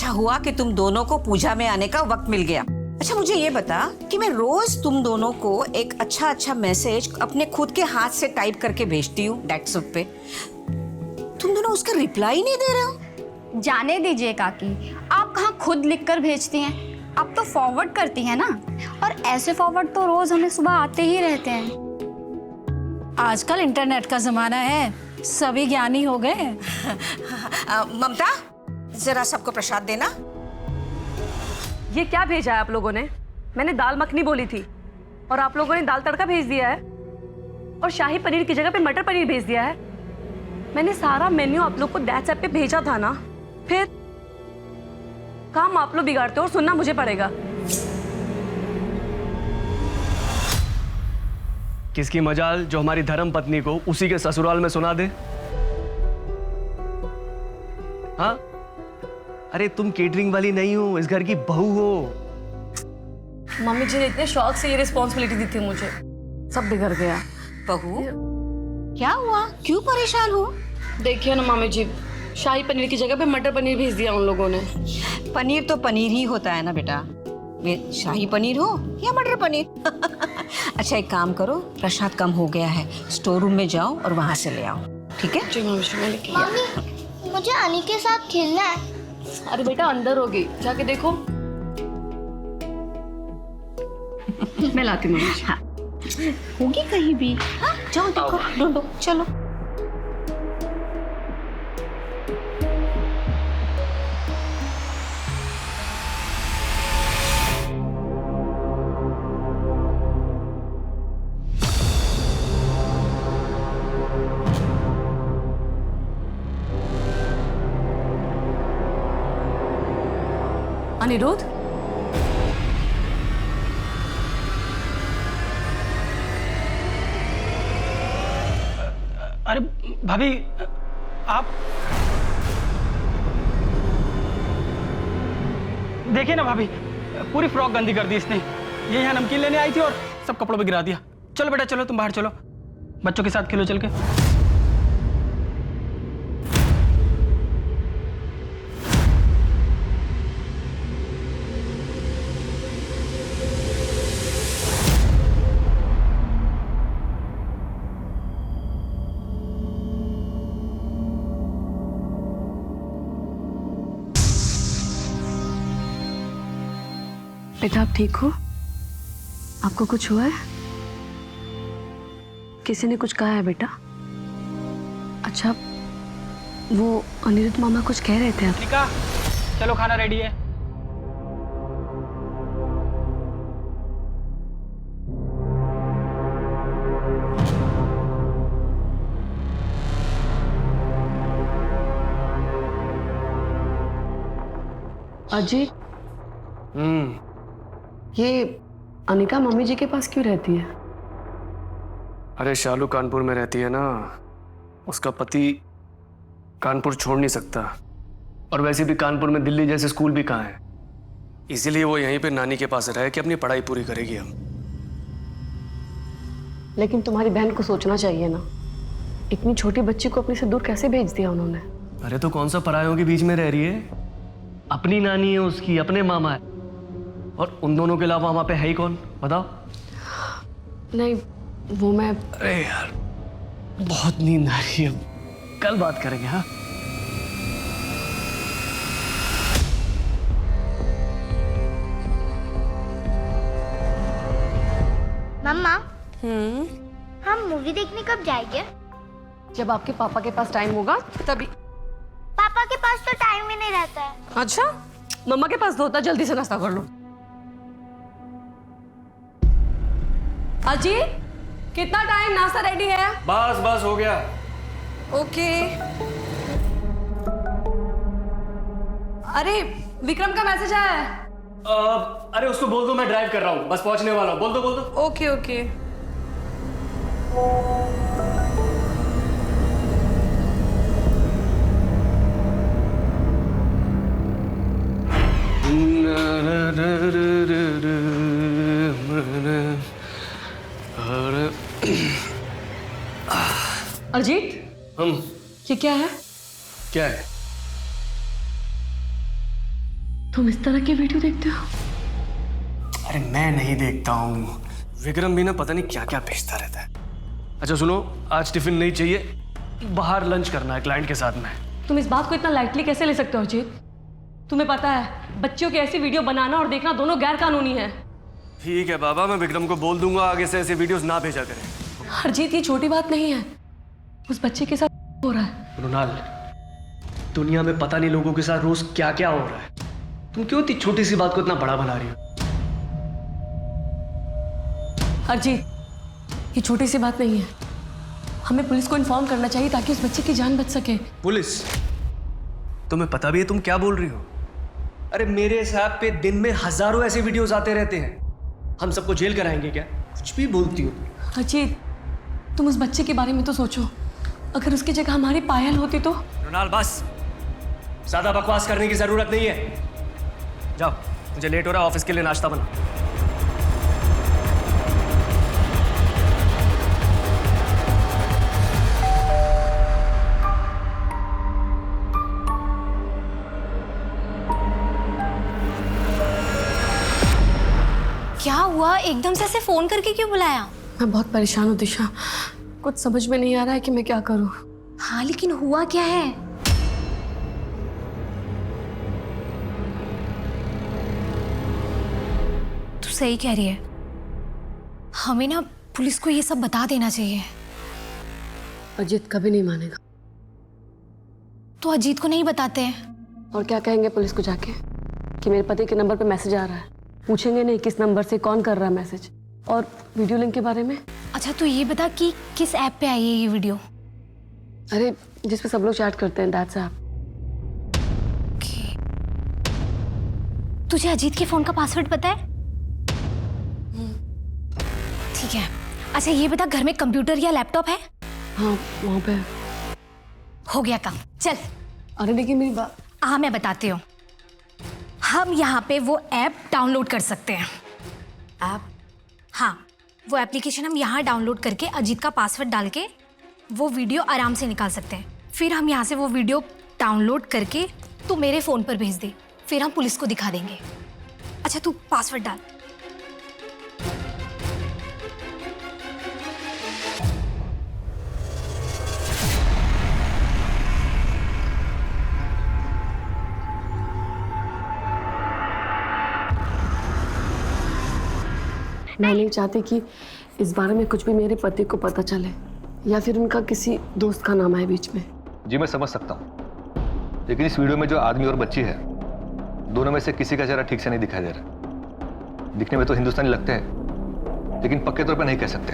अच्छा हुआ कि तुम दोनों को पूजा में आने का वक्त मिल गया। अच्छा मुझे ये बता कि मैं रोज तुम दोनों को एक अच्छा मैसेज अपने खुद के हाथ से टाइप करके भेजती हूँ व्हाट्सएप पे, तुम दोनों उसका रिप्लाई नहीं दे रहे हो। जाने दीजिए काकी, आप कहाँ खुद लिखकर भेजती हैं, आप तो फॉरवर्ड करती हैं ना। और ऐसे फॉरवर्ड तो रोज हमें सुबह आते ही रहते हैं। आजकल इंटरनेट का जमाना है, सभी ज्ञानी हो गए। ममता जरा सबको प्रसाद देना। ये क्या भेजा है आप लोगों ने? मैंने दाल मखनी बोली थी और आप लोगों ने दाल तड़का भेज दिया है और शाही पनीर की जगह पे मटर पनीर भेज दिया है। मैंने सारा मेन्यू आप लोग को व्हाट्सएप पे भेजा था ना, फिर काम आप लोग बिगाड़ते हो और सुनना मुझे पड़ेगा। किसकी मजाल जो हमारी धर्म पत्नी को उसी के ससुराल में सुना दे। हाँ, अरे तुम केटरिंग वाली नहीं हो, इस घर की बहू हो। मम्मी जी ने इतने शौक से ये रिस्पॉन्सिबिलिटी दी थी मुझे, सब बिगड़ गया। बहू क्या हुआ, क्यों परेशान हो? देखिए ना मम्मी जी, शाही पनीर की जगह पे मटर पनीर भेज दिया उन लोगों ने। पनीर तो पनीर ही होता है ना बेटा, शाही पनीर हो या मटर पनीर। अच्छा एक काम करो, प्रसाद कम हो गया है, स्टोर रूम में जाओ और वहां से ले आओ, ठीक है? जी मम्मी जी, मैं लेके आ। मम्मी मुझे अनी के साथ खेलना है। अरे बेटा अंदर होगी, जाके देखो। मैं लाती हूँ मम्मी जी। हाँ होगी कहीं भी। हाँ जाओ देखो, ढूंढो, चलो। अनिरुद्ध, अरे भाभी आप देखिए ना भाभी, पूरी फ्रॉक गंदी कर दी इसने। ये यहाँ नमकीन लेने आई थी और सब कपड़ों पे गिरा दिया। चलो बेटा चलो, तुम बाहर चलो, बच्चों के साथ खेलो चल के। बेटा आप ठीक हो? आपको कुछ हुआ है? किसी ने कुछ कहा है बेटा? अच्छा वो अनिरुद्ध मामा कुछ कह रहे थे आप? निका चलो, खाना रेडी है। अजीत, ये अनिका मम्मी जी के पास क्यों रहती है? अरे शालू कानपुर में रहती है ना, उसका पति कानपुर छोड़ नहीं सकता, और वैसे भी कानपुर में दिल्ली जैसे स्कूल भी कहाँ है, इसीलिए वो यहीं पे नानी के पास रह के अपनी पढ़ाई पूरी करेगी। हम लेकिन तुम्हारी बहन को सोचना चाहिए ना, इतनी छोटी बच्ची को अपने से दूर कैसे भेज दिया उन्होंने? अरे तो कौन सा परायों के बीच में रह रही है, अपनी नानी है उसकी, अपने मामा है, और उन दोनों के अलावा वहां पे है ही कौन, बताओ? नहीं वो मैं, अरे यार बहुत नींद आ रही है, कल बात करेंगे। हाँ मम्मा हम मूवी देखने कब जाएंगे? जब आपके पापा के पास टाइम होगा तभी। पापा के पास तो टाइम ही नहीं रहता है। अच्छा मम्मा के पास तो होता, जल्दी से नाश्ता कर लो। अजीत कितना टाइम, नाश्ता रेडी है? बस बस हो गया। ओके। अरे विक्रम का मैसेज आया है। अरे उसको बोल दो मैं ड्राइव कर रहा हूँ, बस पहुंचने वाला हूँ, बोल दो बोल दो। Okay okay. अजीत हम ये क्या है? क्या है? तुम इस तरह की वीडियो देखते हो? अरे मैं नहीं देखता हूँ, विक्रम भी ना पता नहीं क्या क्या भेजता रहता है। अच्छा सुनो, आज टिफिन नहीं चाहिए, बाहर लंच करना है क्लाइंट के साथ में। तुम इस बात को इतना लाइटली कैसे ले सकते हो अजीत? तुम्हें पता है बच्चों की ऐसी वीडियो बनाना और देखना दोनों गैर कानूनी है। ठीक है बाबा, मैं विक्रम को बोल दूंगा आगे से ऐसे वीडियोस ना भेजा करें। हरजीत ये छोटी बात नहीं है, उस बच्चे के साथ हो रहा है। रोनाल, दुनिया में पता नहीं लोगों के साथ रोज क्या क्या हो रहा है, तुम क्यों इतनी छोटी सी बात को इतना बड़ा बना रही हो? हरजीत, ये छोटी सी बात नहीं है, हमें पुलिस को इन्फॉर्म करना चाहिए ताकि उस बच्चे की जान बच सके। पुलिस? तुम्हें पता भी है तुम क्या बोल रही हो? अरे मेरे हिसाब पे दिन में हजारों ऐसे वीडियोस आते रहते हैं, हम सबको जेल कराएंगे क्या? कुछ भी बोलती हो। अजीत, तुम उस बच्चे के बारे में तो सोचो, अगर उसकी जगह हमारी पायल होती तो। रोनाल बस, ज्यादा बकवास करने की जरूरत नहीं है। जाओ, मुझे लेट हो रहा है, ऑफिस के लिए नाश्ता बना। क्या हुआ? एकदम से ऐसे फोन करके क्यों बुलाया? मैं बहुत परेशान हूँ दिशा, कुछ समझ में नहीं आ रहा है कि मैं क्या करूँ। हाँ लेकिन हुआ क्या है? तू सही कह रही है, हमें ना पुलिस को ये सब बता देना चाहिए। अजीत कभी नहीं मानेगा। तो अजीत को नहीं बताते हैं? और क्या कहेंगे पुलिस को जाके कि मेरे पति के नंबर पे मैसेज आ रहा है, पूछेंगे नहीं किस नंबर से कौन कर रहा है मैसेज, और वीडियो लिंक के बारे में। अच्छा तो ये बता कि किस ऐप पे आई है ये वीडियो? अरे जिस पे सब लोग चैट करते हैं, दैट्स ऐप। तुझे अजीत के फोन का पासवर्ड पता है? ठीक है। अच्छा ये बता, घर में कंप्यूटर या लैपटॉप है? हाँ वहाँ पे। हो गया काम, चल। अरे लेकिन मेरी बात। हाँ मैं बताती हूँ, हम यहाँ पे वो ऐप डाउनलोड कर सकते हैं। ऐप? हाँ, वो एप्लीकेशन हम यहाँ डाउनलोड करके अजीत का पासवर्ड डाल के वो वीडियो आराम से निकाल सकते हैं। फिर हम यहाँ से वो वीडियो डाउनलोड करके तू मेरे फ़ोन पर भेज दे, फिर हम पुलिस को दिखा देंगे। अच्छा तू पासवर्ड डाल। मैं नहीं चाहती कि इस बारे में कुछ भी मेरे पति को पता चले, या फिर उनका किसी दोस्त का नाम है बीच में। जी मैं समझ सकता हूँ, लेकिन इस वीडियो में जो आदमी और बच्ची है, दोनों में से किसी का चेहरा ठीक से नहीं दिखाई दे रहा। दिखने में तो हिंदुस्तानी लगते हैं, लेकिन पक्के तौर पर नहीं कह सकते।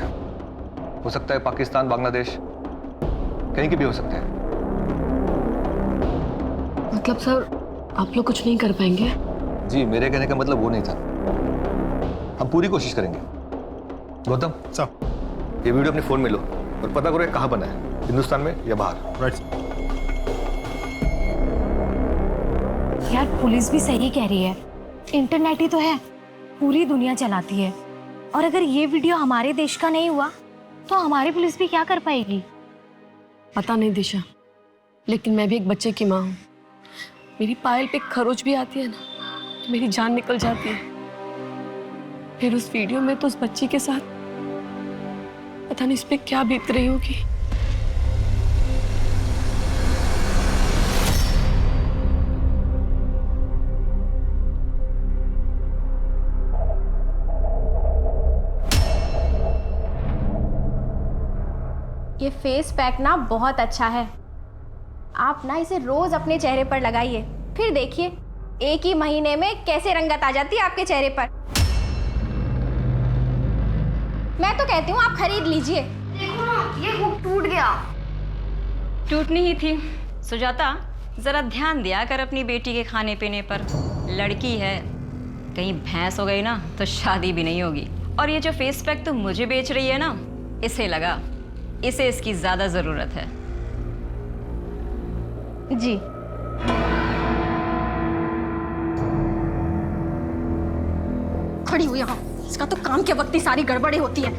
हो सकता है पाकिस्तान, बांग्लादेश, कहीं के भी हो सकते हैं। मतलब सर आप लोग कुछ नहीं कर पाएंगे? जी मेरे कहने का मतलब वो नहीं था, हम पूरी कोशिश करेंगे। गौतम साहब, ये वीडियो अपने फोन में लो और पता करो ये कहाँ बना है, हिंदुस्तान में या बाहर। राइट। यार पुलिस भी सही कह रही है, इंटरनेट ही तो है, पूरी दुनिया चलाती है। और अगर ये वीडियो हमारे देश का नहीं हुआ तो हमारी पुलिस भी क्या कर पाएगी? पता नहीं दिशा, लेकिन मैं भी एक बच्चे की माँ हूँ। मेरी पायल पे खरोच भी आती है ना तो मेरी जान निकल जाती है। फिर उस वीडियो में तो उस बच्ची के साथ पता नहीं इस पे क्या बीत रही होगी। ये फेस पैक ना बहुत अच्छा है, आप ना इसे रोज अपने चेहरे पर लगाइए, फिर देखिए एक ही महीने में कैसे रंगत आ जाती है आपके चेहरे पर। मैं तो कहती हूँ आप खरीद लीजिए। देखो ना, ये हुक टूट गया। टूटनी ही थी। सुजाता जरा ध्यान दिया कर अपनी बेटी के खाने पीने पर, लड़की है, कहीं भैंस हो गई ना तो शादी भी नहीं होगी। और ये जो फेस पैक तुम मुझे बेच रही है ना, इसे लगा, इसे इसकी ज्यादा जरूरत है। जी खड़ी हुई यहाँ, इसका तो काम के वक्त ही सारी गड़बड़ें होती हैं।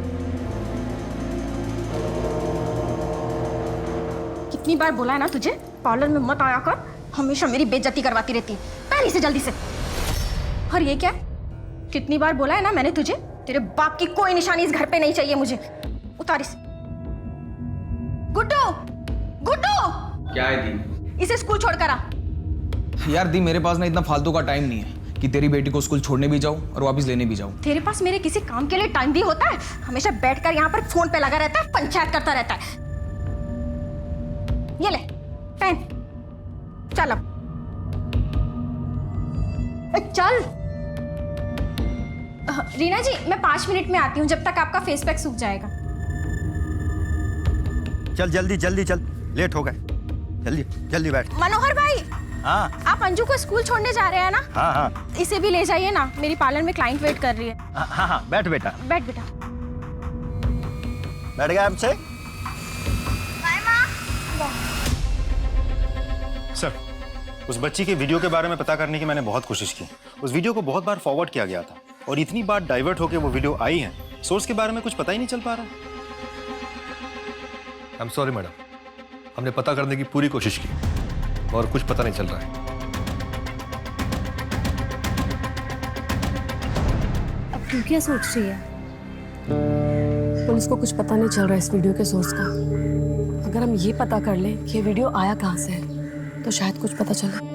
कितनी बार बोला है ना तुझे, पार्लर में मत आया कर, हमेशा मेरी बेइज्जती करवाती रहती है। पहले से जल्दी से। और ये क्या? कितनी बार बोला है ना मैंने तुझे, तेरे बाप की कोई निशानी इस घर पे नहीं चाहिए मुझे। उतार इसे। गुड्डू, गुड्डू, क्या है दी? इसे स्कूल छोड़कर आ। यार दी, मेरे पास ना इतना फालतू का टाइम नहीं है कि तेरी बेटी को स्कूल छोड़ने भी जाऊं और वापस लेने भी जाऊं। तेरे पास मेरे किसी काम के लिए टाइम भी होता है? हमेशा बैठकर यहाँ पर फोन पे लगा रहता है, पंचायत करता रहता है। ये ले पेन, चल अब चल। रीना जी, मैं 5 मिनट में आती हूँ, जब तक आपका फेस पैक सूख जाएगा। चल जल्दी जल्दी चल, लेट हो गए। जल्दी जल्दी बैठ। मनोहर भाई, हाँ आप अंजू को स्कूल छोड़ने जा रहे हैं ना? हाँ हाँ इसे भी ले जाइए ना, मेरी पार्लर में क्लाइंट वेट कर रही है। हाँ हाँ, बैठ बेटा, बैठ बेटा। बैठ गया हमसे। सर, उस बच्ची के वीडियो के बारे में पता करने की मैंने बहुत कोशिश की। उस वीडियो को बहुत बार फॉरवर्ड किया गया था और इतनी बार डाइवर्ट होकर वो वीडियो आई है, सोर्स के बारे में कुछ पता ही नहीं चल पा रहा। आई एम सॉरी मैडम, हमने पता करने की पूरी कोशिश की और कुछ पता नहीं चल रहा है। अब तू क्या सोच रही है? पुलिस को कुछ पता नहीं चल रहा इस वीडियो के सोर्स का। अगर हम ये पता कर लें कि ये वीडियो आया कहाँ से है तो शायद कुछ पता चले।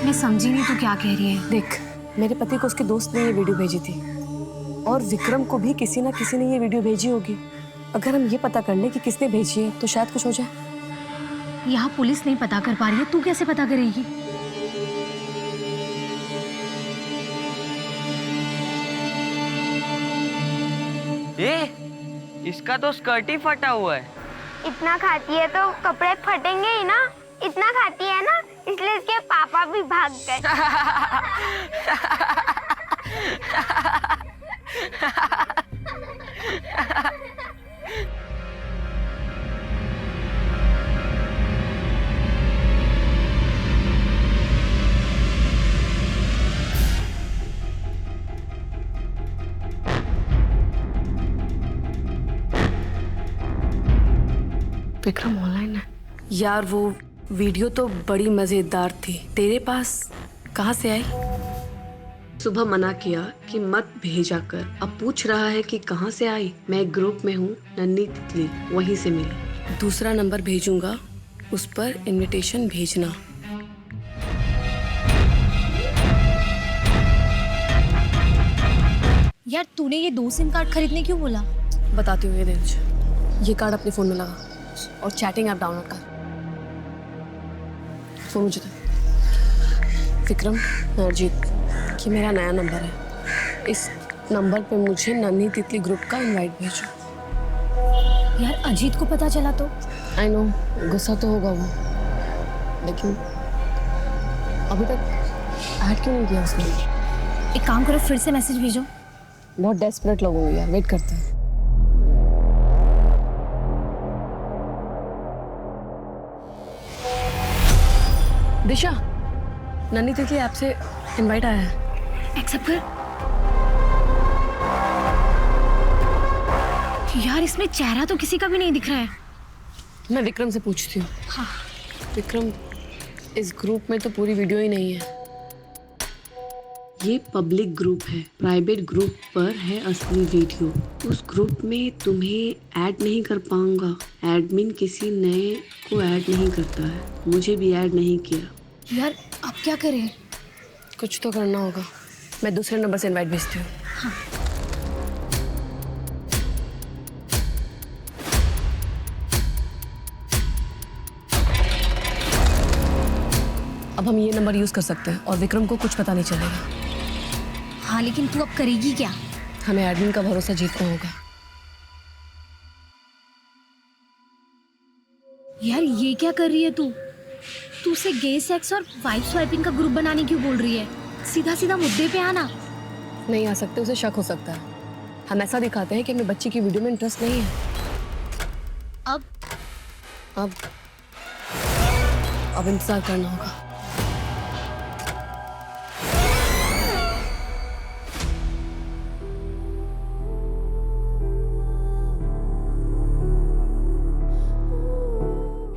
मैं समझी नहीं तू क्या कह रही है। देख, मेरे पति को उसके दोस्त ने ये वीडियो भेजी थी और विक्रम को भी किसी ना किसी ने ये वीडियो भेजी होगी। अगर हम ये पता कर लें कि किसने भेजी है तो शायद कुछ हो जाए। यहाँ पुलिस नहीं पता कर पा रही है, तू कैसे पता करेगी? इसका तो स्कर्ट ही फटा हुआ है। इतना खाती है तो कपड़े फटेंगे ही ना। इतना खाती है ना, इसलिए इसके पापा भी भाग गए। विक्रम ऑनलाइन है यार। वो वीडियो तो बड़ी मजेदार थी, तेरे पास कहाँ से आई? सुबह मना किया कि मत भेजा कर, अब पूछ रहा है कि कहाँ से आई। मैं एक ग्रुप में हूँ, नन्ही तितली, वहीं से मिली। दूसरा नंबर भेजूंगा, उस पर इनविटेशन भेजना। यार तूने ये 2 सिम कार्ड खरीदने क्यों बोला? बताती हूँ, ये दे मुझे। ये कार्ड अपने फ़ोन में लगा और चैटिंग ऐप डाउनलोड कर। फ़ोन मुझे दे। विक्रम, अजीत, ये मेरा नया नंबर है। इस नंबर पे मुझे नन्ही तितली ग्रुप का इनवाइट भेजो। यार अजीत को पता चला तो? आई नो, गुस्सा तो होगा वो, लेकिन अभी तक ऐड क्यों नहीं किया उसने? एक काम करो, फिर से मैसेज भेजो। बहुत डेस्परेट लोग होंगे यार, वेट करते हैं। दिशा, नन्ही तितली ऐप से इनवाइट आया है। एक्सेप्ट कर। यार इसमें चेहरा तो किसी का भी नहीं दिख रहा है। मैं विक्रम से पूछती हूँ। हाँ। विक्रम, इस ग्रुप में तो पूरी वीडियो ही नहीं है। ये पब्लिक ग्रुप है, प्राइवेट ग्रुप पर है असली वीडियो। उस ग्रुप में तुम्हें ऐड नहीं कर पाऊंगा। एडमिन किसी नए को ऐड नहीं करता है, मुझे भी ऐड नहीं किया। यार अब क्या करें? कुछ तो करना होगा। मैं दूसरे नंबर से इनवाइट भेजती हूँ। हाँ। अब हम ये नंबर यूज कर सकते हैं और विक्रम को कुछ पता नहीं चलेगा। हाँ, लेकिन तू अब करेगी क्या? हमें एडमिन का भरोसा जीतना होगा। यार ये क्या कर रही है तू? तू उसे गे सेक्स और वाइफ स्वाइपिंग का ग्रुप बनाने क्यों बोल रही है? सीधा सीधा मुद्दे पे आना। नहीं आ सकते, उसे शक हो सकता है। हम ऐसा दिखाते हैं कि हमें बच्ची की वीडियो में इंटरेस्ट नहीं है। अब इंतजार करना होगा।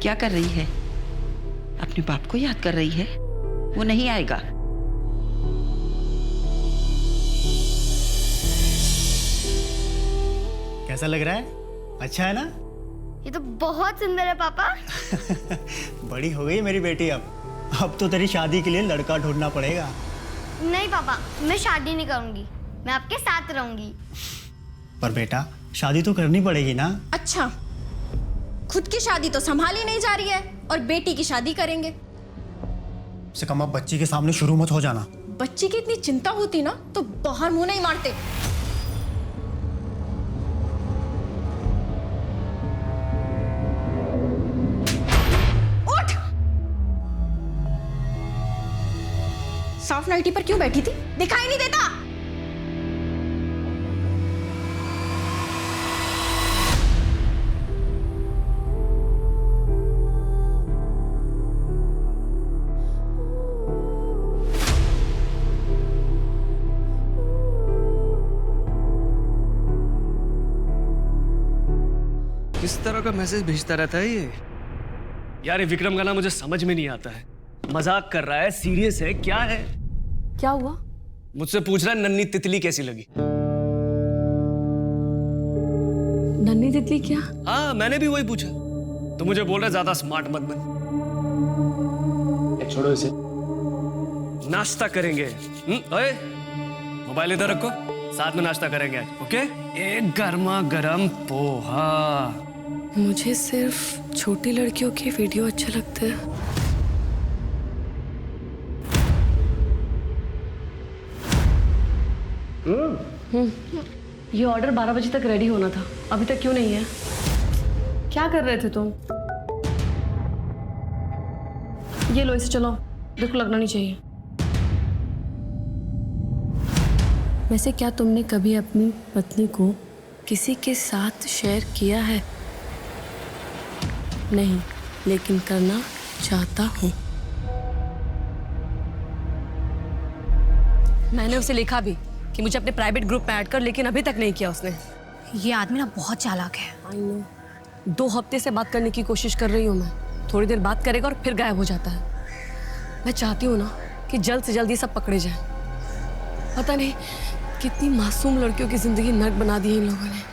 क्या कर रही है? अपने बाप को याद कर रही है? वो नहीं आएगा। कैसा लग रहा है? अच्छा है ना? ये तो बहुत सुंदर है पापा। बड़ी हो गई मेरी बेटी अब तो तेरी शादी के लिए लड़का ढूंढना पड़ेगा। नहीं पापा, मैं शादी नहीं करूंगी, मैं आपके साथ रहूंगी। पर बेटा शादी तो करनी पड़ेगी ना। अच्छा, खुद की शादी तो संभाली नहीं जा रही है और बेटी की शादी करेंगे। से कम अब बच्ची के सामने शुरू मत हो जाना। बच्ची की इतनी चिंता होती ना तो बाहर मुंह नहीं मारते। उठ! साफ नाइटी पर क्यों बैठी थी? दिखाई नहीं देता? किस तरह का मैसेज भेजता रहता है ये? यार ये विक्रम का ना मुझे समझ में नहीं आता है। मजाक कर रहा है, सीरियस है, क्या है? क्या हुआ? मुझसे पूछ रहा है नन्ही तितली कैसी लगी। नन्ही तितली क्या? हाँ मैंने भी वही पूछा। तो मुझे बोल रहा है ज्यादा स्मार्ट मत बन। छोड़ो इसे, नाश्ता करेंगे। ओए मोबाइल इधर रखो, साथ में नाश्ता करेंगे आज, ओके? एक गर्मा गर्म पोहा। मुझे सिर्फ छोटी लड़कियों के वीडियो अच्छे लगते हैं। ये ऑर्डर 12 बजे तक रेडी होना था, अभी तक क्यों नहीं है? क्या कर रहे थे तुम? ये लो, इसे चलाओ, देखो लगना नहीं चाहिए। वैसे क्या तुमने कभी अपनी पत्नी को किसी के साथ शेयर किया है? नहीं, लेकिन करना चाहता हूँ। मैंने उसे लिखा भी कि मुझे अपने प्राइवेट ग्रुप में ऐड कर, लेकिन अभी तक नहीं किया उसने। ये आदमी ना बहुत चालाक है। आई नो, 2 हफ्ते से बात करने की कोशिश कर रही हूँ मैं। थोड़ी देर बात करेगा और फिर गायब हो जाता है। मैं चाहती हूँ ना कि जल्द से जल्द ये सब पकड़े जाए। पता नहीं कितनी मासूम लड़कियों की जिंदगी नर्क बना दी है इन लोगों ने।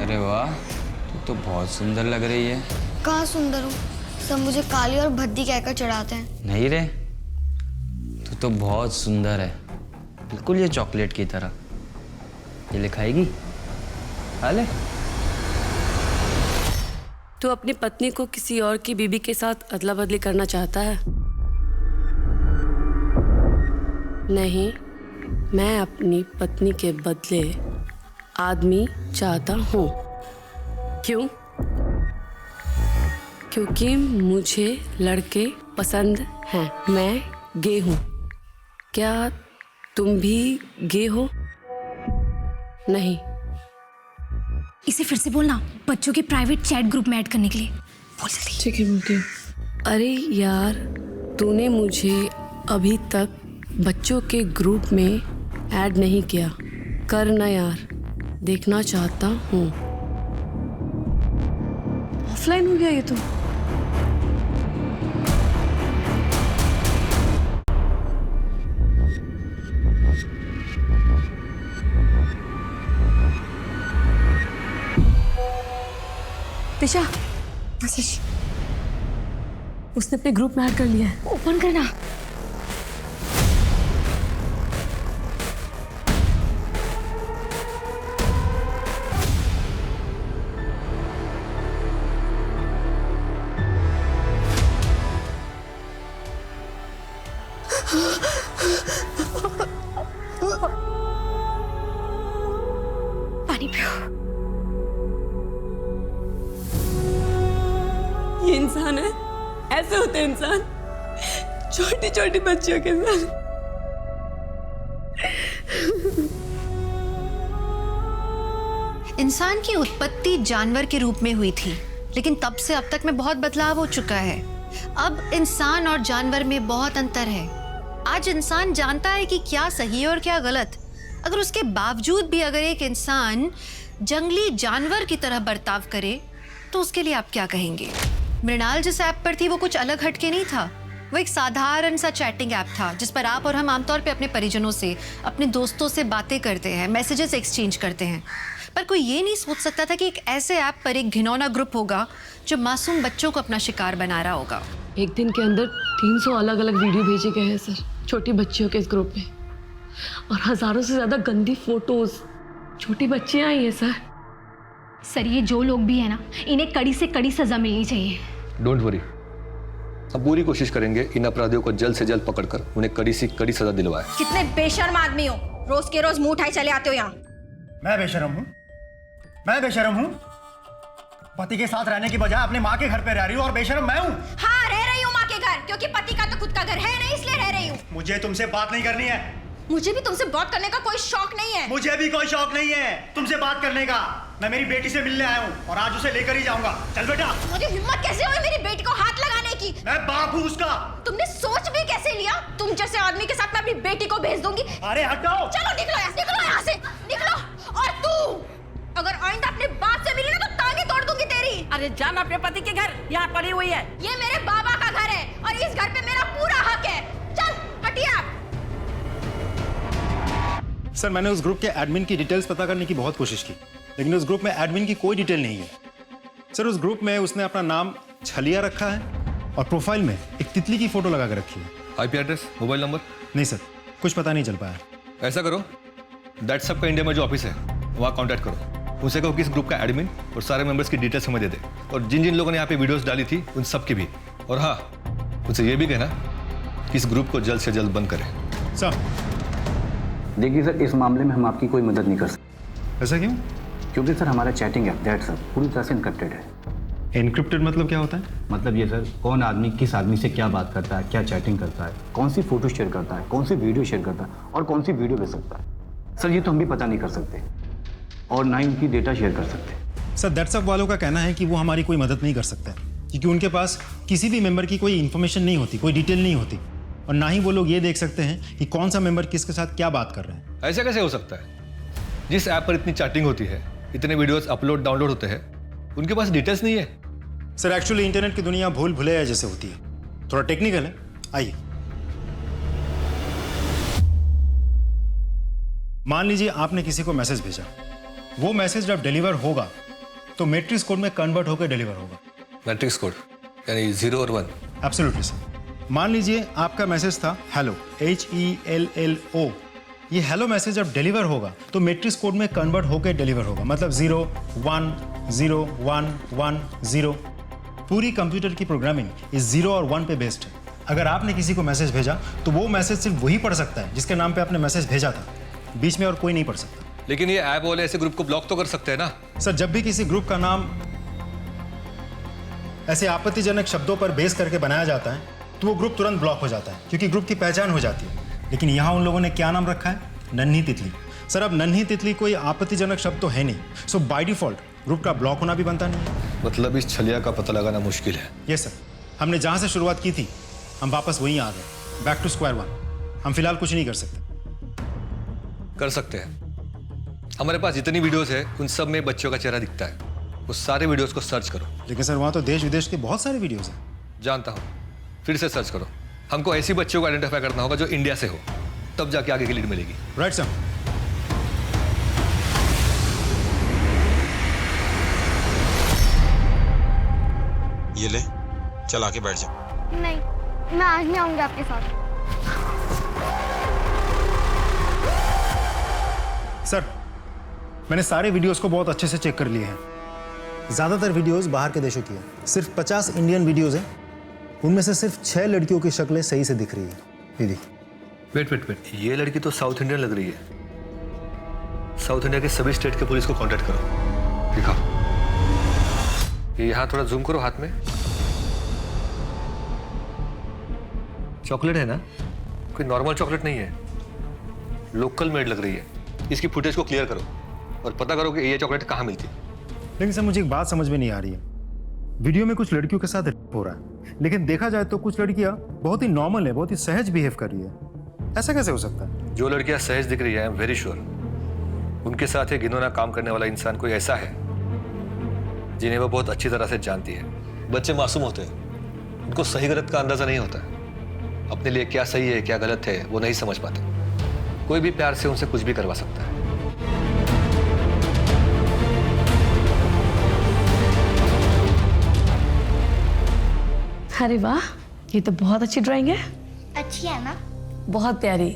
अरे वाह, तू तो बहुत सुंदर लग रही है। कहाँ सुंदर हूँ, सब मुझे काली और भद्दी कहकर चढ़ाते हैं। नहीं रे, तू तो बहुत सुंदर है, बिल्कुल ये चॉकलेट की तरह। ये ले खाएगी? खा ले। तू अपनी पत्नी को किसी और की बीबी के साथ अदला बदली करना चाहता है? नहीं, मैं अपनी पत्नी के बदले आदमी चाहता हूँ। क्यों? क्योंकि मुझे लड़के पसंद हैं। मैं गे हूँ। क्या तुम भी गे हो? नहीं। इसे फिर से बोलना, बच्चों के प्राइवेट चैट ग्रुप में ऐड करने के लिए। बोल जल्दी। ठीक है, बोलती हूँ। अरे यार, तूने मुझे अभी तक बच्चों के ग्रुप में ऐड नहीं किया। करना यार, देखना चाहता हूँ। ऑफलाइन हो गया ये तो। दिशा, मैसेज। उसने अपने ग्रुप में ऐड कर लिया है। ओपन करना। पानी पियो। ये इंसान है? ऐसे होते हैं इंसान, छोटी छोटी बच्चियों के साथ। इंसान की उत्पत्ति जानवर के रूप में हुई थी, लेकिन तब से अब तक में बहुत बदलाव हो चुका है। अब इंसान और जानवर में बहुत अंतर है। आज इंसान जानता है कि क्या सही है और क्या गलत। अगर उसके बावजूद भी अगर एक इंसान जंगली जानवर की तरह बर्ताव करे तो उसके लिए आप क्या कहेंगे? मृणाल जिस ऐप पर थी वो कुछ अलग हटके नहीं था। वो एक साधारण सा चैटिंग ऐप था जिस पर आप और हम आमतौर पे अपने परिजनों से, अपने दोस्तों से बातें करते हैं, मैसेजेस एक्सचेंज करते हैं। पर कोई ये नहीं सोच सकता था कि एक ऐसे ऐप पर एक घिनौना ग्रुप होगा जो मासूम बच्चों को अपना शिकार बना रहा होगा। एक दिन के अंदर 300 अलग अलग वीडियो भेजे गए हैं सर, छोटी बच्चियों के इस ग्रुप में, और हजारों से ज्यादा गंदी फोटोज छोटी बच्चियां आई हैं सर। सर ये जो लोग भी है ना, इन्हें कड़ी से कड़ी सजा मिलनी चाहिए। डोंट वरी, हम पूरी कोशिश करेंगे इन अपराधियों को जल्द से जल्द पकड़कर उन्हें कड़ी से कड़ी सजा दिलवाए। कितने बेशर्म आदमी हो, रोज के रोज मुंह उठाए चले आते हो यहाँ। मैं बेशरम हूँ? मैं बेशरम हूँ? पति के साथ रहने की बजाय अपने माँ के घर पे रह रही हूँ और बेशरम मैं हूँ। हाँ रह रही हूँ माँ के घर, क्योंकि पति का तो खुद का घर है नहीं, इसलिए रह रही हूँ। मुझे तुमसे बात नहीं करनी है। मुझे भी तुमसे बात करने का कोई शौक नहीं है। मुझे भी कोई शौक नहीं है तुमसे बात करने का। मैं मेरी बेटी से मिलने आया हूँ और आज उसे लेकर ही जाऊंगा। चल बेटा। मुझे हिम्मत कैसे हुई मेरी बेटी को हाथ लगाने की? मैं बाप हूँ उसका। तुमने सोच भी कैसे लिया? तुम जैसे आदमी के साथ मैं अपनी बेटी को भेज दूंगी। अरे हटाओ। चलो निकलो यहाँ से, निकलो। और तू अगर आइंदा अपने बाप से मिली ना तो टांगे तोड़ दूंगी तेरी। अरे जान अपने पति के घर, यहाँ पड़ी हुई है। ये मेरे बाबा का घर है और इस घर पे मेरा पूरा हक है। चल हटिए आप। सर मैंने उस ग्रुप के एडमिन की डिटेल्स पता करने की बहुत कोशिश की, लेकिन उस ग्रुप में एडमिन की कोई डिटेल नहीं है। सर उस ग्रुप में उसने अपना नाम छलिया रखा है और प्रोफाइल में एक तितली की फोटो लगा कर रखी है। IP address, mobile number? नहीं सर, कुछ पता नहीं चल पाया। ऐसा करो, दैट्स सबका इंडिया में जो ऑफिस है वहाँ कॉन्टैक्ट करो, उनसे कहो कि इस ग्रुप का एडमिन और सारे मेंबर्स की डिटेल्स हमें दे दे, और जिन जिन लोगों ने यहाँ पे वीडियोस डाली थी उन सब की भी। और हाँ, उनसे ये भी कहना कि इस ग्रुप को जल्द से जल्द बंद करें। सर देखिए सर, इस मामले में हम आपकी कोई मदद नहीं कर सकते। ऐसा क्यों? क्योंकि सर हमारा चैटिंग ऐप दैट सर पूरी तरह से इनक्रिप्टेड है। इनक्रिप्टेड मतलब क्या होता है? मतलब ये सर, कौन आदमी किस आदमी से क्या बात करता है, क्या चैटिंग करता है, कौन सी फोटो शेयर करता है, कौन सी वीडियो शेयर करता है और कौन सी वीडियो भेज सकता है, सर ये तो हम भी पता नहीं कर सकते और ना ही उनकी डेटा शेयर कर सकते। सर दैट्सअप वालों का कहना है कि वो हमारी कोई मदद नहीं कर सकते क्योंकि उनके पास किसी भी मेंबर की कोई इन्फॉर्मेशन नहीं होती, कोई डिटेल नहीं होती, और ना ही वो लोग ये देख सकते हैं कि कौन सा मेंबर किसके साथ क्या बात कर रहे हैं। ऐसा कैसे हो सकता है? जिस ऐप पर इतनी चैटिंग होती है, इतने वीडियोस अपलोड डाउनलोड होते हैं, उनके पास डिटेल्स नहीं है। सर एक्चुअली इंटरनेट की दुनिया भूल भुलैया जैसे होती है, थोड़ा टेक्निकल है। आइए, मान लीजिए आपने किसी को मैसेज भेजा, वो मैसेज जब डिलीवर होगा तो मैट्रिक्स कोड में कन्वर्ट होकर डिलीवर होगा। मैट्रिक्स कोड यानी 0 और 1? Absolutely sir. मान लीजिए आपका मैसेज था हेलो, HELLO। ये हेलो मैसेज जब डिलीवर होगा तो मैट्रिक्स कोड में कन्वर्ट होकर डिलीवर होगा, मतलब 0 1 0 1 1 0। पूरी कंप्यूटर की प्रोग्रामिंग इस 0 और 1 पे बेस्ड है। अगर आपने किसी को मैसेज भेजा तो वो मैसेज सिर्फ वही पढ़ सकता है जिसके नाम पे आपने मैसेज भेजा था, बीच में और कोई नहीं पढ़ सकता। लेकिन ये ऐप वाले ऐसे ग्रुप को ब्लॉक तो कर सकते हैं ना? सर जब भी किसी ग्रुप का नाम ऐसे आपत्तिजनक शब्दों पर बेस करके बनाया जाता है तो वो ग्रुप तुरंत ब्लॉक हो जाता है क्योंकि ग्रुप की पहचान हो जाती है। लेकिन यहाँ उन लोगों ने क्या नाम रखा है? नन्ही तितली। सर अब नन्ही तितली कोई आपत्तिजनक शब्द तो है नहीं, सो बाय डिफॉल्ट ग्रुप का ब्लॉक होना भी बनता नहीं है। मतलब इस छलिया का पता लगाना मुश्किल है। यस सर, हमने जहाँ से शुरुआत की थी हम वापस वहीं आ गए, बैक टू स्क्वायर वन। हम फिलहाल कुछ नहीं कर सकते। कर सकते हैं। हमारे पास जितनी वीडियोस है उन सब में बच्चों का चेहरा दिखता है, उस सारे वीडियोस को सर्च करो। लेकिन सर वहाँ तो देश विदेश के बहुत सारे वीडियोस हैं। जानता हूँ, फिर से सर्च करो। हमको ऐसी बच्चों को आइडेंटिफाई करना होगा जो इंडिया से हो, तब जाके आगे की लीड मिलेगी। Right sir. ये ले, चल आके बैठ जा। नहीं, मैं आज नहीं आऊंगी आपके साथ। सर मैंने सारे वीडियोस को बहुत अच्छे से चेक कर लिए हैं। ज़्यादातर वीडियोस बाहर के देशों की है, सिर्फ 50 इंडियन वीडियोस हैं, उनमें से सिर्फ 6 लड़कियों की शक्लें सही से दिख रही है। ये देखिए। वेट, ये लड़की तो साउथ इंडियन लग रही है। साउथ इंडिया के सभी स्टेट के पुलिस को कांटेक्ट करो। दिखाओ, ये यहाँ थोड़ा जूम करो हाथ में। चॉकलेट है ना? कोई नॉर्मल चॉकलेट नहीं है, लोकल मेड लग रही है। इसकी फुटेज को क्लियर करो। और पता करो कि ये चॉकलेट कहाँ मिलती है। लेकिन सर मुझे एक बात समझ में नहीं आ रही है। वीडियो में कुछ लड़कियों के साथ रेप हो रहा है, लेकिन देखा जाए तो कुछ लड़कियां बहुत ही नॉर्मल है, बहुत ही सहज बिहेव कर रही है। ऐसा कैसे हो सकता है? जो लड़कियां सहज दिख रही है, आई एम वेरी श्योर उनके साथ ये घिनौना काम करने वाला इंसान कोई ऐसा है जिन्हें वो बहुत अच्छी तरह से जानती है। बच्चे मासूम होते हैं, उनको सही गलत का अंदाजा नहीं होता है। अपने लिए क्या सही है क्या गलत है वो नहीं समझ पाते। कोई भी प्यार से उनसे कुछ भी करवा सकता है। अरे वाह, ये तो बहुत अच्छी ड्राइंग है। अच्छी है ना? बहुत प्यारी।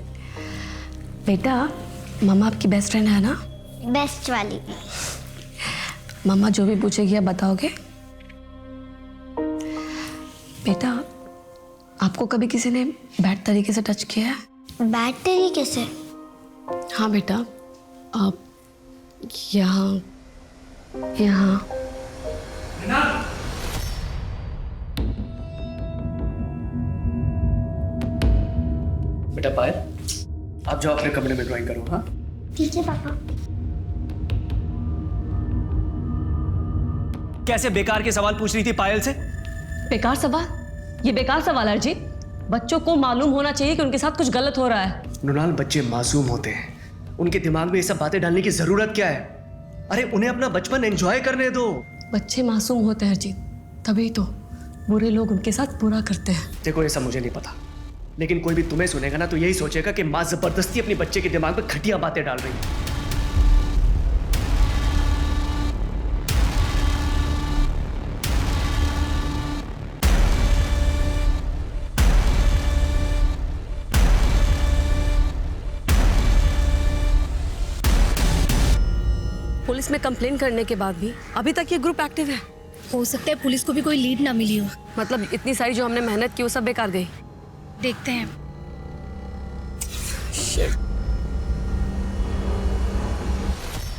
बेटा, मम्मा आपकी बेस्ट फ्रेंड है ना? बेस्ट वाली। मम्मा जो भी पूछेगी आप बताओगे? बेटा, आपको कभी किसी ने बैड तरीके से टच किया है? बैड तरीके से? हाँ बेटा, आप यहाँ यहाँ बेटा पायल, आप जाओ अपने कमरे में ड्राइंग करो। हाँ ठीक है पापा। कैसे बेकार के सवाल पूछ रही थी पायल से? बेकार सवाल? ये बेकार सवाल है अरजीत। बच्चों को मालूम होना चाहिए कि उनके साथ कुछ गलत हो रहा है। मृणाल, बच्चे मासूम होते हैं, उनके दिमाग में ये सब बातें डालने की जरूरत क्या है? अरे उन्हें अपना बचपन एंजॉय करने दो। बच्चे मासूम होते हैं अरजीत, तभी तो बुरे लोग उनके साथ बुरा करते हैं। देखो ये सब मुझे नहीं पता, लेकिन कोई भी तुम्हें सुनेगा ना तो यही सोचेगा कि माँ जबरदस्ती अपने बच्चे के दिमाग में घटिया बातें डाल रही है। पुलिस में कंप्लेन करने के बाद भी अभी तक ये ग्रुप एक्टिव है। हो सकता है पुलिस को भी कोई लीड ना मिली हो। मतलब इतनी सारी जो हमने मेहनत की वो सब बेकार गई। देखते हैं।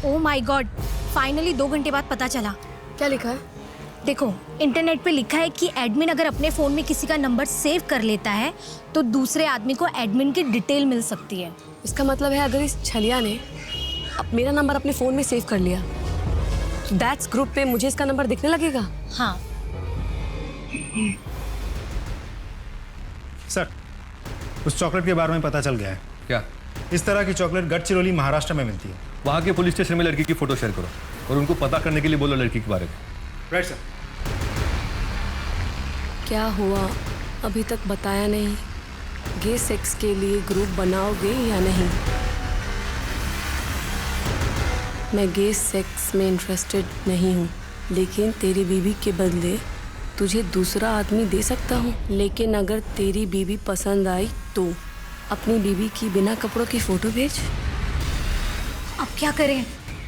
ओह माय गॉड, फाइनली 2 घंटे बाद पता चला। क्या लिखा है? देखो, इंटरनेट पे लिखा है कि एडमिन अगर अपने फोन में किसी का नंबर सेव कर लेता है तो दूसरे आदमी को एडमिन की डिटेल मिल सकती है। इसका मतलब है अगर इस छलिया ने अब मेरा नंबर अपने फोन में सेव कर लिया, दैट्स ग्रुप पे मुझे इसका नंबर दिखने लगेगा। हाँ सर, उस चॉकलेट के बारे में पता चल गया है। क्या? इस तरह की चॉकलेट गढ़चिरौली महाराष्ट्र में मिलती है। वहाँ के पुलिस स्टेशन में लड़की की फोटो शेयर करो और उनको पता करने के लिए बोलो लड़की के बारे में। Right sir. क्या हुआ अभी तक बताया नहीं। गे सेक्स के लिए ग्रुप बनाओगे या नहीं? मैं गे सेक्स में इंटरेस्टेड नहीं हूँ, लेकिन तेरी बीवी के बदले तुझे दूसरा आदमी दे सकता हूँ। लेकिन अगर तेरी बीवी पसंद आई तो अपनी बीवी की बिना कपड़ों की फोटो भेज। अब क्या करें?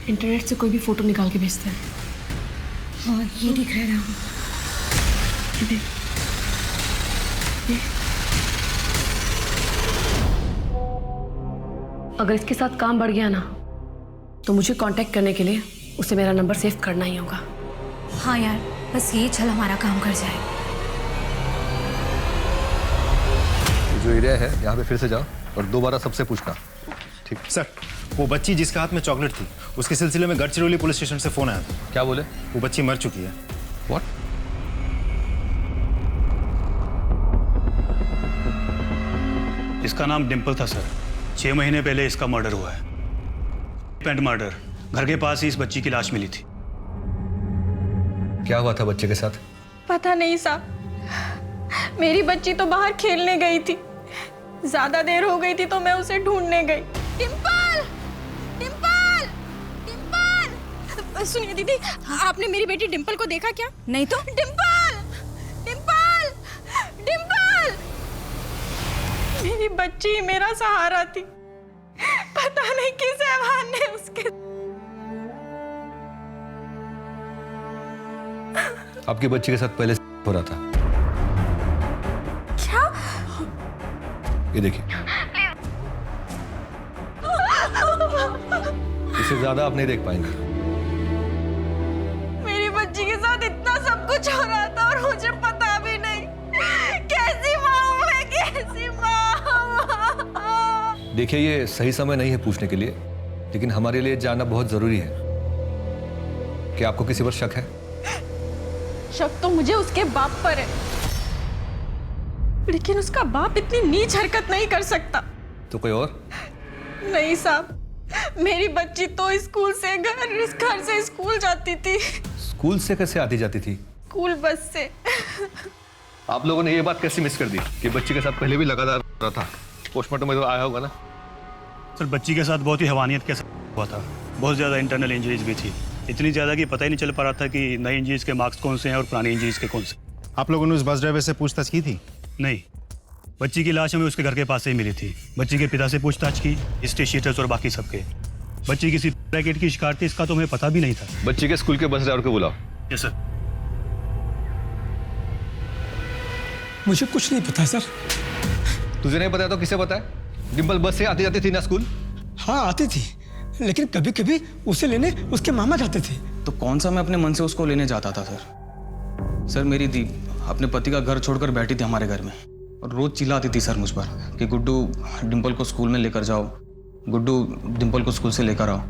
इंटरनेट से कोई भी फोटो निकाल के भेजते हैं। हाँ ये दिख रहा है। अगर इसके साथ काम बढ़ गया ना तो मुझे कांटेक्ट करने के लिए उसे मेरा नंबर सेव करना ही होगा। हाँ यार, बस ये छल हमारा काम कर जाए। जो एरिया है यहाँ पे फिर से जाओ और दोबारा सबसे पूछना। ठीक सर, वो बच्ची जिसके हाथ में चॉकलेट थी उसके सिलसिले में गढ़चिरौली पुलिस स्टेशन से फोन आया था। क्या बोले? वो बच्ची मर चुकी है। व्हाट? इसका नाम डिम्पल था सर। 6 महीने पहले इसका मर्डर हुआ है। Paint murder. घर के पास ही इस बच्ची की लाश मिली थी। क्या हुआ था बच्चे के साथ? पता नहीं साहब, मेरी बच्ची तो बाहर खेलने गई थी। ज्यादा देर हो गई थी तो मैं उसे ढूंढने गई। डिम्पल, डिम्पल, डिम्पल। सुनिए दीदी, आपने मेरी बेटी डिम्पल को देखा क्या? नहीं तो। डिम्पल, डिम्पल, डिम्पल। मेरी बच्ची मेरा सहारा थी। पता नहीं किस हैवान ने उसके। आपकी बच्ची के साथ पहले हो रहा था। क्या? ये देखिए, इससे ज्यादा आप नहीं देख पाएंगे। मेरी बच्ची के साथ इतना सब कुछ हो रहा था और मुझे पता भी नहीं। कैसी माँ हूँ मैं, कैसी माँ। देखिए, ये सही समय नहीं है पूछने के लिए, लेकिन हमारे लिए जानना बहुत जरूरी है कि आपको किसी पर शक है। शक तो मुझे उसके बाप पर है, लेकिन उसका बाप इतनी नीच हरकत नहीं कर सकता। तो कोई और? नहीं साहब, मेरी बच्ची तो स्कूल से घर से स्कूल जाती थी। स्कूल से कैसे आती जाती थी? स्कूल बस से। आप लोगों ने ये बात कैसे मिस कर दी कि बच्ची के साथ पहले भी लगातार रहा था? पोस्टमार्टम में तो आया होगा ना? सर बच्ची के साथ बहुत ही हैवानियत के साथ हुआ था। बहुत ज़्यादा इंटरनल इंजरीज भी थी, इतनी ज़्यादा कि पता ही नहीं चल पा रहा था कि नई इंजरीज के मार्क्स कौन से हैं और पुरानी इंजरीज के कौन से। आप लोगों ने उस बस ड्राइवर से पूछताछ की थी? नहीं, बच्ची की लाश हमें उसके घर के पास से ही मिली थी। बच्ची के पिता से पूछताछ की, हिस्ट्री शीटर्स और बाकी सबके। बच्ची किसी रैकेट की शिकार थी, इसका तो हमें पता भी नहीं था। बच्ची के स्कूल के बस ड्राइवर को बुलाओ। Yes sir. मुझे कुछ नहीं पता सर। तुझे नहीं पता तो किसे पता है? डिम्पल बस से आती जाती थी ना स्कूल? हाँ आती थी, लेकिन कभी कभी उसे लेने उसके मामा जाते थे। तो कौन सा मैं अपने मन से उसको लेने जाता था सर? सर मेरी दीप अपने पति का घर छोड़कर बैठी थी हमारे घर में और रोज चिल्लाती थी सर मुझ पर कि गुड्डू डिम्पल को स्कूल में लेकर जाओ, गुड्डू डिम्पल को स्कूल से लेकर आओ।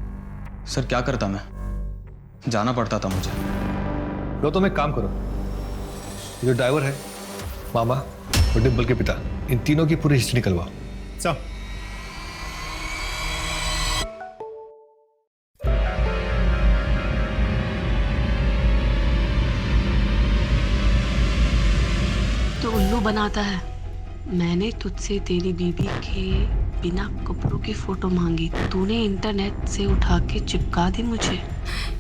सर क्या करता मैं, जाना पड़ता था मुझे। लो तुम एक काम करो, जो ड्राइवर है, मामा और डिम्पल के पिता, इन तीनों की पूरी हिस्ट्री निकलवाओ। चल। तो उल्लू बनाता है। मैंने तुझसे तेरी बीबी के बिना कपड़ों की फोटो मांगी, तूने इंटरनेट से उठा के चिपका दी मुझे।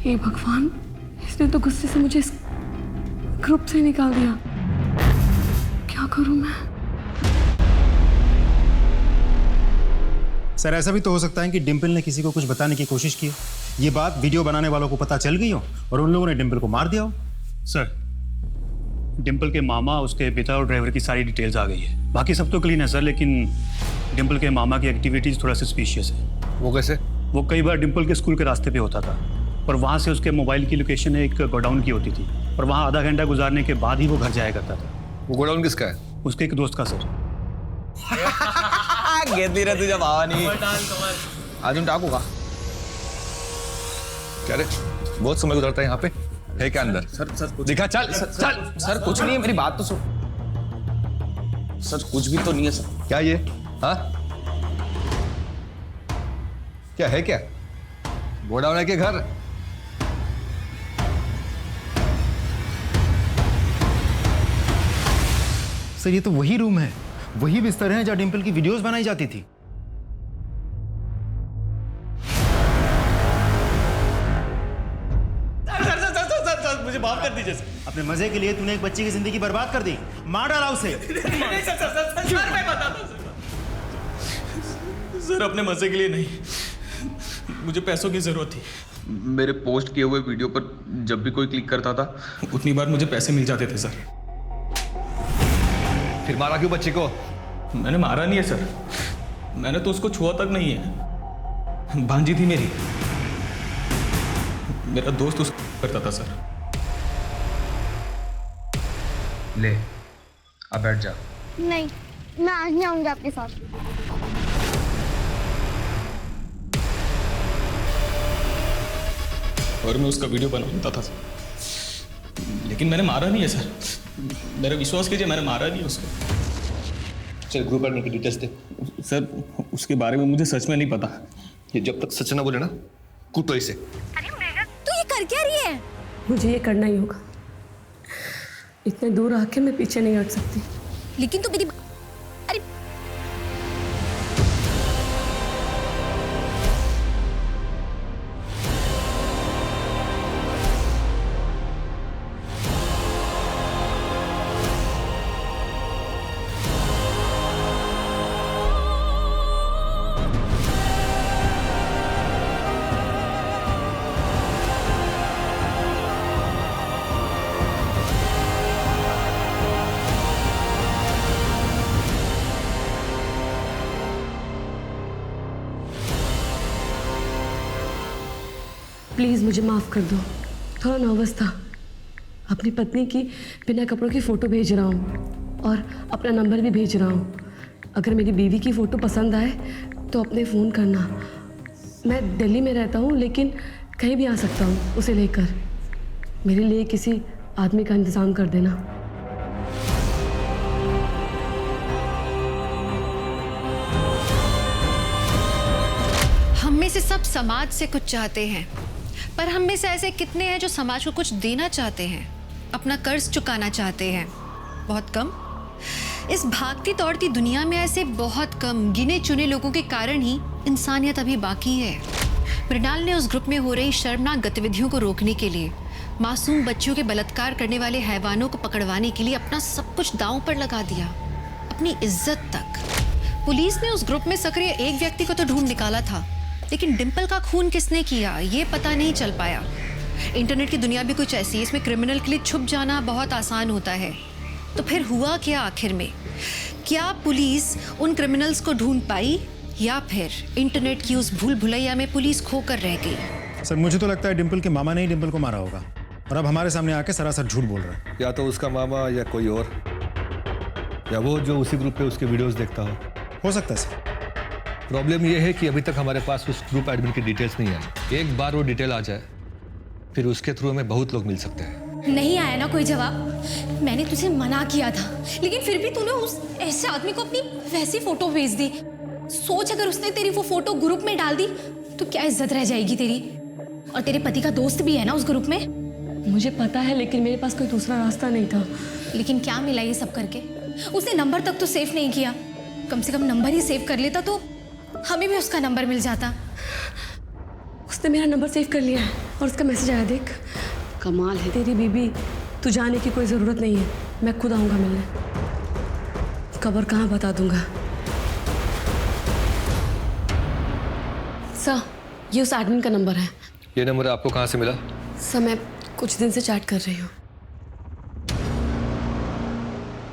हे भगवान, इसने तो गुस्से से मुझे इस ग्रुप से निकाल दिया। क्या करूं मैं? सर ऐसा भी तो हो सकता है कि डिम्पल ने किसी को कुछ बताने की कोशिश की, ये बात वीडियो बनाने वालों को पता चल गई हो और उन लोगों ने डिम्पल को मार दिया हो। सर डिम्पल के मामा, उसके पिता और ड्राइवर की सारी डिटेल्स आ गई है। बाकी सब तो क्लीन है सर, लेकिन डिम्पल के मामा की एक्टिविटीज थोड़ा सस्पिशियस है। वो कैसे? वो कई बार डिम्पल के स्कूल के रास्ते पे होता था और वहाँ से उसके मोबाइल की लोकेशन एक गोडाउन की होती थी और वहाँ आधा घंटा गुजारने के बाद ही वो घर जाया करता था। वो गोडाउन किसका है? उसके एक दोस्त का सर। घेतली रे तुझ्या भावानी। अजून टाकू का? क्या रे, बहुत समय गुजरता है यहाँ पे, है क्या अंदर? सर दिखा, चल चल। सर कुछ नहीं है, मेरी बात तो सुन। सर कुछ भी तो नहीं है सर। क्या ये? हाँ क्या है? क्या गोडाउन है के घर? सर ये तो वही रूम है, वही बिस्तर है जहाँ डिम्पल की वीडियोस बनाई जाती थी। सर मुझे माफ कर दीजिए सर। अपने मजे के लिए तूने एक बच्ची की जिंदगी बर्बाद कर दी, मार डाला उसे। सर अपने मजे के लिए नहीं, मुझे पैसों की जरूरत थी। मेरे पोस्ट किए हुए वीडियो पर जब भी कोई क्लिक करता था उतनी बार मुझे पैसे मिल जाते थे सर। फिर मारा क्यों बच्ची को? मैंने मारा नहीं है सर, मैंने तो उसको छुआ तक नहीं है। भांजी थी मेरी, मेरा दोस्त उसको करता था सर। ले अब बैठ जा। नहीं, मैं आज नहीं आऊंगी आपके साथ। और मैं उसका वीडियो बनवाता था लेकिन मैंने मारा नहीं है सर, मेरा विश्वास कीजिए, मैंने मारा नहीं है उसको। चल ग्रुप एडमिन की डिटेल्स दे। सर उसके बारे में मुझे सच में नहीं पता। ये जब तक सच ना बोले ना, कूटो इसे। तू ये कर क्या रही है? मुझे ये करना ही होगा, इतने दूर आके मैं पीछे नहीं हट सकती। लेकिन तू मेरी अरे प्लीज़ मुझे माफ़ कर दो, थोड़ा नर्वस था। अपनी पत्नी की बिना कपड़ों की फ़ोटो भेज रहा हूँ और अपना नंबर भी भेज रहा हूँ। अगर मेरी बीवी की फ़ोटो पसंद आए तो अपने फ़ोन करना। मैं दिल्ली में रहता हूँ, लेकिन कहीं भी आ सकता हूँ उसे लेकर। मेरे लिए किसी आदमी का इंतज़ाम कर देना। हम में से सब समाज से कुछ चाहते हैं, पर हम में से ऐसे कितने हैं जो समाज को कुछ देना चाहते हैं, अपना कर्ज चुकाना चाहते हैं? बहुत कम। इस भागती दौड़ती दुनिया में ऐसे बहुत कम गिने चुने लोगों के कारण ही इंसानियत अभी बाकी है। मृणाल ने उस ग्रुप में हो रही शर्मनाक गतिविधियों को रोकने के लिए, मासूम बच्चियों के बलात्कार करने वाले हैवानों को पकड़वाने के लिए अपना सब कुछ दांव पर लगा दिया, अपनी इज्जत तक। पुलिस ने उस ग्रुप में सक्रिय एक व्यक्ति को तो ढूंढ निकाला था, लेकिन डिंपल का खून किसने किया ये पता नहीं चल पाया। इंटरनेट की दुनिया भी कुछ ऐसी है, इसमें क्रिमिनल के लिए छुप जाना बहुत आसान होता है। तो फिर हुआ क्या आखिर में? क्या पुलिस उन क्रिमिनल्स को ढूंढ पाई, या फिर इंटरनेट की उस भूल भुलैया में पुलिस खोकर रह गई? सर मुझे तो लगता है डिंपल के मामा ने ही डिंपल को मारा होगा, और अब हमारे सामने आके सरासर झूठ बोल रहा है। या तो उसका मामा या कोई और, या वो जो उसी ग्रुप पे उसके वीडियोस देखता हो सकता है सर। प्रॉब्लम ये है कि अभी तक हमारे पास उस ग्रुप एडमिन की डिटेल्स नहीं आई। एक बार वो डिटेल आ जाए फिर उसके थ्रू हमें बहुत लोग मिल सकते हैं। नहीं आया ना कोई जवाब? मैंने तुझे मना किया था, लेकिन फिर भी तूने उस ऐसे आदमी को अपनी वैसी फोटो भेज दी। सोच, अगर उसने तेरी वो फोटो ग्रुप में डाल दी तो क्या इज्जत रह जाएगी तेरी? और तेरे पति का दोस्त भी है ना उस ग्रुप में। मुझे पता है, लेकिन मेरे पास कोई दूसरा रास्ता नहीं था। लेकिन क्या मिला ये सब करके? उसने नंबर तक तो सेव नहीं किया। कम से कम नंबर ही सेव कर लेता तो हमें भी उसका नंबर मिल जाता। उसने मेरा नंबर सेव कर लिया है और उसका मैसेज आया, देख। कमाल है तेरी बीबी। तू जाने की कोई ज़रूरत नहीं है, मैं खुद आऊँगा मिलने। खबर कहाँ बता दूंगा। सर, ये उस एडमिन का नंबर है। ये नंबर आपको कहाँ से मिला? सर, मैं कुछ दिन से चैट कर रही हूँ।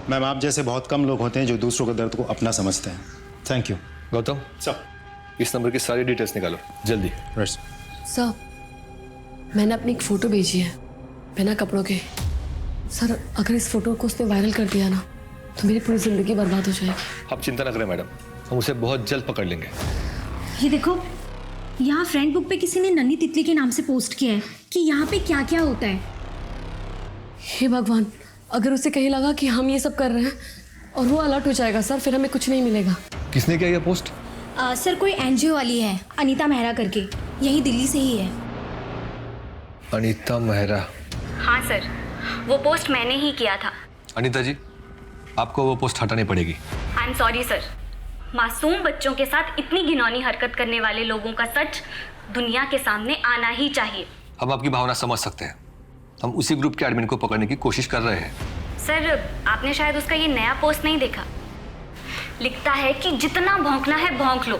मैम, आप जैसे बहुत कम लोग होते हैं जो दूसरों के दर्द को अपना समझते हैं। Thank you. गौतम सर, इस नंबर की सारी डिटेल्स निकालो जल्दी। सर, मैंने अपनी एक फ़ोटो भेजी है बिना कपड़ों के। सर, अगर इस फोटो को उसने वायरल कर दिया ना तो मेरी पूरी ज़िंदगी बर्बाद हो जाएगी। आप चिंता न करें मैडम, हम उसे बहुत जल्द पकड़ लेंगे। ये देखो, यहाँ फ्रेंड बुक पे किसी ने नन्ही तितली के नाम से पोस्ट किया है कि यहाँ पे क्या क्या होता है। हे भगवान, अगर उसे कहीं लगा कि हम ये सब कर रहे हैं और वो अलर्ट हो जाएगा सर, फिर हमें कुछ नहीं मिलेगा। किसने किया ये पोस्ट? सर, कोई एनजीओ वाली है, अनीता मेहरा करके, यही दिल्ली से ही है। अनीता मेहरा? हाँ सर, वो पोस्ट मैंने ही किया था। अनीता जी, आपको वो पोस्ट हटानी पड़ेगी। आई एम सॉरी सर। मासूम बच्चों के साथ इतनी घिनौनी हरकत करने वाले लोगों का सच दुनिया के सामने आना ही चाहिए। हम आपकी भावना समझ सकते हैं, हम उसी ग्रुप के एडमिन को पकड़ने की कोशिश कर रहे हैं। सर, आपने शायद उसका ये नया पोस्ट नहीं देखा। लिखता है कि जितना भौंकना है भौंक लो,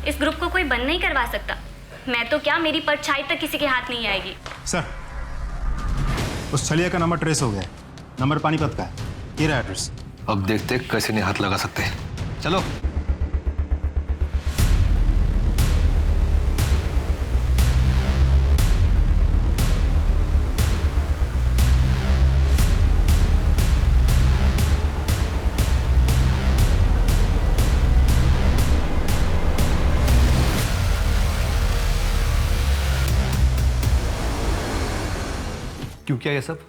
इस ग्रुप को कोई बंद नहीं करवा सकता। मैं तो क्या, मेरी परछाई तक किसी के हाथ नहीं आएगी। सर, उस छलिया का नंबर ट्रेस हो गया। नंबर पानीपत का है। ये रहा एड्रेस। अब देखते कैसे नहीं हाथ लगा सकते हैं। चलो। क्यों किया ये सब?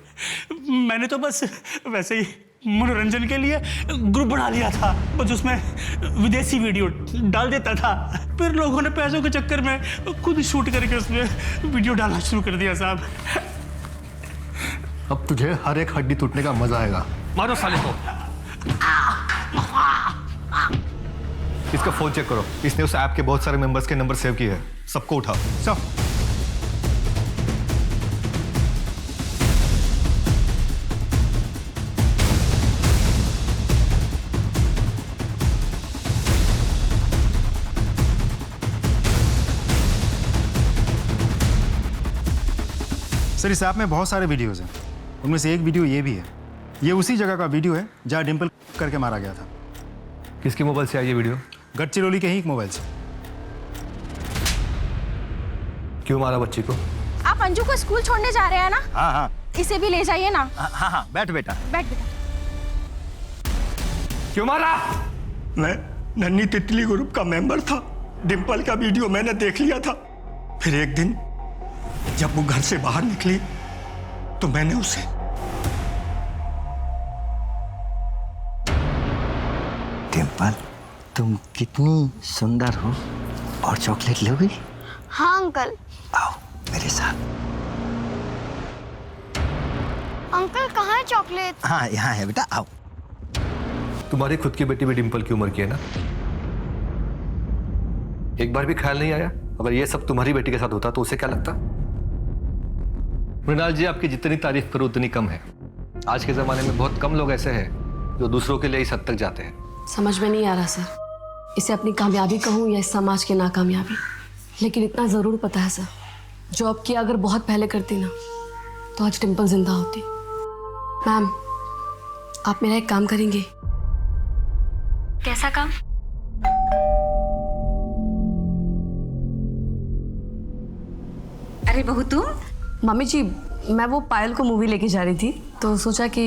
मैंने तो बस वैसे ही मनोरंजन के लिए ग्रुप बना लिया था, बस उसमें विदेशी वीडियो डाल देता था। फिर लोगों ने पैसों के चक्कर में खुद शूट करके उसमें वीडियो डालना शुरू कर दिया साहब। अब तुझे हर एक हड्डी टूटने का मजा आएगा। मारो साले को। इसका फोन चेक करो, इसने उस ऐप के बहुत सारे मेंबर्स के नंबर सेव किए हैं। सबको उठाओ। सब। सर, इस ऐप में बहुत सारे वीडियोस हैं, उनमें से एक वीडियो ये भी है। ये उसी जगह का वीडियो है जहाँ डिंपल करके मारा गया था। किसके मोबाइल से आई ये वीडियो? गढ़चिरौली के ही एक मोबाइल से। क्यों मारा बच्ची को? आप अंजू को स्कूल छोड़ने जा रहे हैं ना? हाँ हाँ, इसे भी ले जाइए ना। हाँ हाँ, बैठ बेटा। बैठ बेटा। क्यों मारा? मैं नन्ही तितली ग्रुप का मेंबर था। डिंपल का वीडियो मैंने देख लिया था। फिर एक दिन जब वो घर से बाहर निकली तो मैंने उसे डिम्पल, तुम कितनी सुंदर हो। और चॉकलेट लोगी? हाँ अंकल। आओ मेरे साथ। अंकल कहाँ है चॉकलेट? हाँ यहाँ है बेटा, आओ। तुम्हारी खुद की बेटी भी डिम्पल की उम्र की है ना? एक बार भी ख्याल नहीं आया अगर ये सब तुम्हारी बेटी के साथ होता तो उसे क्या लगता? मृणाल जी, आपकी जितनी तारीफ करो उतनी कम है। आज के जमाने में बहुत कम लोग ऐसे हैं जो दूसरों के लिए इस हद तक जाते हैं। समझ में नहीं आ रहा सर, इसे अपनी कामयाबी कहूँ या इस समाज की नाकामयाबी, लेकिन इतना ज़रूर पता है सर, जॉब किया अगर बहुत पहले करती ना तो आज डिम्पल जिंदा होती। मैम, आप मेरा एक काम करेंगे? कैसा काम? अरे बहू तुम? मम्मी जी, मैं वो पायल को मूवी लेके जा रही थी तो सोचा कि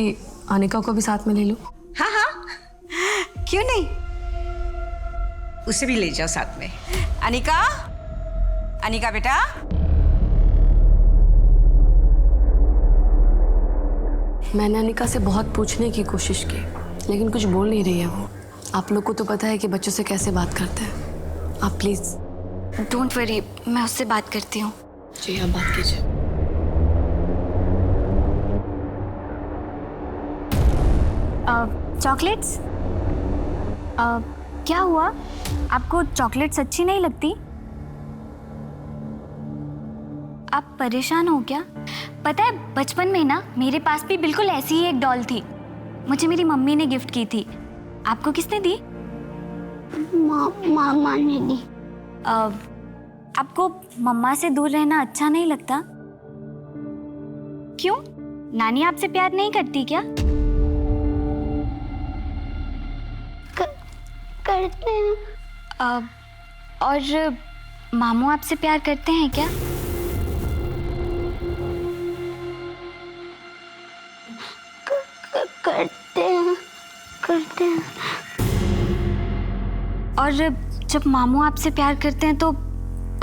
अनिका को भी साथ में ले लूं। हाँ हाँ, क्यों नहीं, उसे भी ले जाओ साथ में। अनिका, अनिका बेटा। मैंने अनिका से बहुत पूछने की कोशिश की लेकिन कुछ बोल नहीं रही है वो। आप लोग को तो पता है कि बच्चों से कैसे बात करते हैं। आप प्लीज। डोंट वरी, मैं उससे बात करती हूँ। जी आप बात कीजिए। चॉकलेट्स? क्या हुआ, आपको चॉकलेट्स अच्छी नहीं लगती? आप परेशान हो क्या? पता है बचपन में ना मेरे पास भी बिल्कुल ऐसी ही एक डॉल थी, मुझे मेरी मम्मी ने गिफ्ट की थी। आपको किसने दी? मामा ने दी। आपको मम्मा से दूर रहना अच्छा नहीं लगता? क्यों, नानी आपसे प्यार नहीं करती क्या? करते हैं। और मामू आपसे प्यार करते हैं क्या? करते हैं। और जब मामू आपसे प्यार करते हैं तो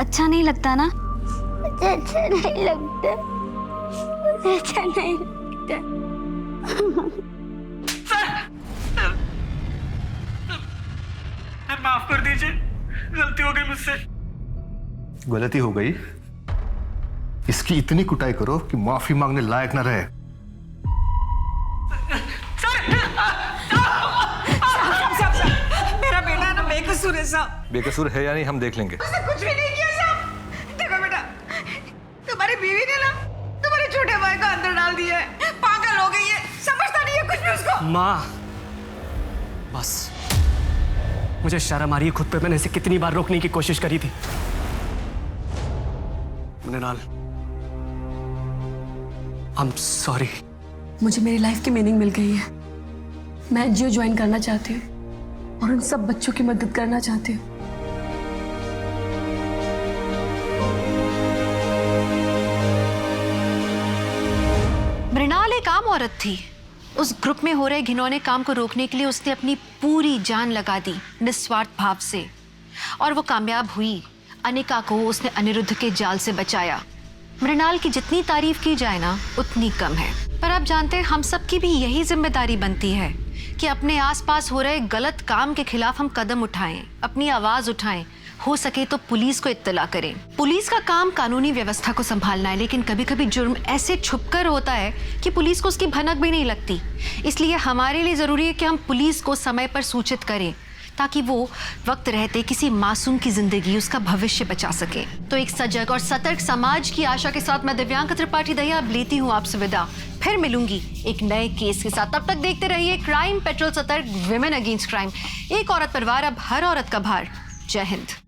अच्छा नहीं लगता ना? मुझे अच्छा नहीं लगता, मुझे अच्छा नहीं लगता। माफ कर दीजिए, गलती हो गई मुझसे। गलती हो गई, इसकी इतनी कुटाई करो कि माफी मांगने लायक न रहे। मेरा बेटा ना बेकसूर है साहब। बेकसूर है या नहीं हम देख लेंगे। उसने कुछ भी नहीं किया साहब। देखो बेटा, तुम्हारी बीवी ने ना तुम्हारे छोटे भाई को अंदर डाल दिया है, पागल हो गई है, समझता नहीं है कुछ भी उसको। माँ बस, मुझे शर्म आ रही है खुद पे। मैंने इसे कितनी बार रोकने की कोशिश करी थी। Mrinal, I am sorry. मुझे मेरी लाइफ की मीनिंग मिल गई है। मैं जियो ज्वाइन करना चाहती हूँ और उन सब बच्चों की मदद करना चाहती हूँ। मृणाल एक आम औरत थी। उस ग्रुप में हो रहे घिनौने काम को रोकने के लिए उसने अपनी पूरी जान लगा दी निस्वार्थ भाव से, और वो कामयाब हुई। अनिका को उसने अनिरुद्ध के जाल से बचाया। मृणाल की जितनी तारीफ की जाए ना उतनी कम है। पर आप जानते हैं हम सबकी भी यही जिम्मेदारी बनती है कि अपने आसपास हो रहे गलत काम के खिलाफ हम कदम उठाएं, अपनी आवाज उठाएं, हो सके तो पुलिस को इत्तला करें। पुलिस का काम कानूनी व्यवस्था को संभालना है, लेकिन कभी कभी जुर्म ऐसे छुपकर होता है कि पुलिस को उसकी भनक भी नहीं लगती। इसलिए हमारे लिए जरूरी है कि हम पुलिस को समय पर सूचित करें ताकि वो वक्त रहते किसी मासूम की जिंदगी, उसका भविष्य बचा सके। तो एक सजग और सतर्क समाज की आशा के साथ मैं दिव्यांका त्रिपाठी दहिया अब लेती हूँ आपसे विदा। फिर मिलूंगी एक नए केस के साथ। तब तक देखते रहिए क्राइम पेट्रोल, सतर्क, विमेन अगेंस्ट क्राइम। एक औरत परिवार, अब हर औरत का भार। जय हिंद।